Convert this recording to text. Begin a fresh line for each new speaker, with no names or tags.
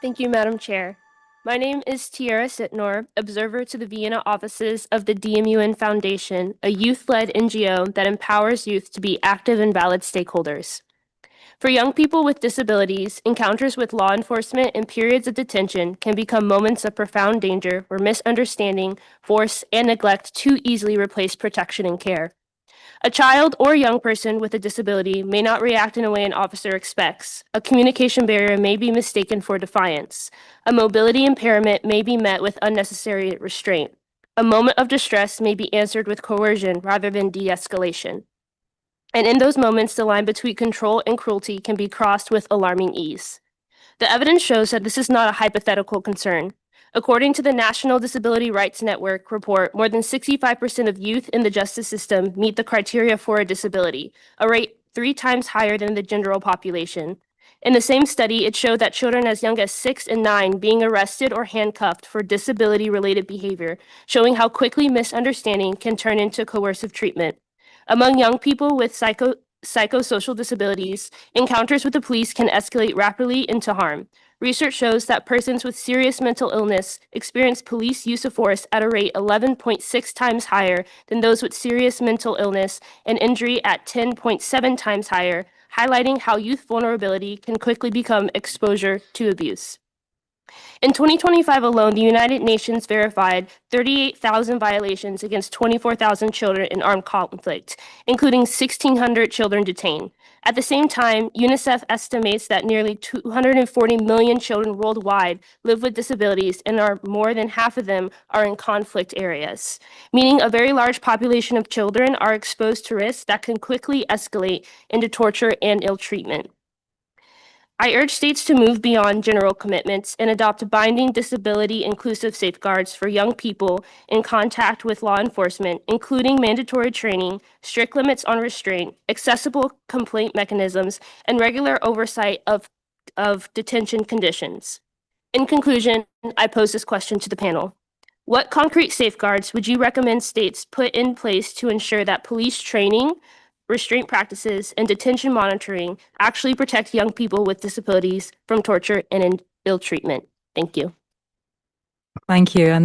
Thank you, Madam Chair. My name is Terria Sydnor, observer to the Vienna offices of the DMUN Foundation, a youth-led NGO that empowers youth to be active and valid stakeholders. For young people with disabilities, encounters with law enforcement and periods of detention can become moments of profound danger where misunderstanding, force, and neglect too easily replace protection and care. A child or young person with a disability may not react in a way an officer expects. A communication barrier may be mistaken for defiance. A mobility impairment may be met with unnecessary restraint. A moment of distress may be answered with coercion rather than de-escalation. And in those moments, the line between control and cruelty can be crossed with alarming ease. The evidence shows that this is not a hypothetical concern. According to the National Disability Rights Network report, more than 65% of youth in the justice system meet the criteria for a disability, a rate 3 times higher than the general population. In the same study, it showed that children as young as 6 and 9 being arrested or handcuffed for disability-related behavior, showing how quickly misunderstanding can turn into coercive treatment. Among young people with psychosocial disabilities, encounters with the police can escalate rapidly into harm. Research shows that persons with serious mental illness experience police use of force at a rate 11.6 times higher than those with serious mental illness and injury at 10.7 times higher, highlighting how youth vulnerability can quickly become exposure to abuse. In 2025 alone, the United Nations verified 38,000 violations against 24,000 children in armed conflict, including 1,600 children detained. At the same time, UNICEF estimates that nearly 240 million children worldwide live with disabilities, and more than half of them are in conflict areas, meaning a very large population of children are exposed to risks that can quickly escalate into torture and ill treatment. I urge states to move beyond general commitments and adopt binding disability-inclusive safeguards for young people in contact with law enforcement, including mandatory training, strict limits on restraint, accessible complaint mechanisms, and regular oversight of detention conditions. In conclusion, I pose this question to the panel. What concrete safeguards would you recommend states put in place to ensure that police training, restraint practices, and detention monitoring actually protect young people with disabilities from torture and ill treatment? Thank you.
Thank you. And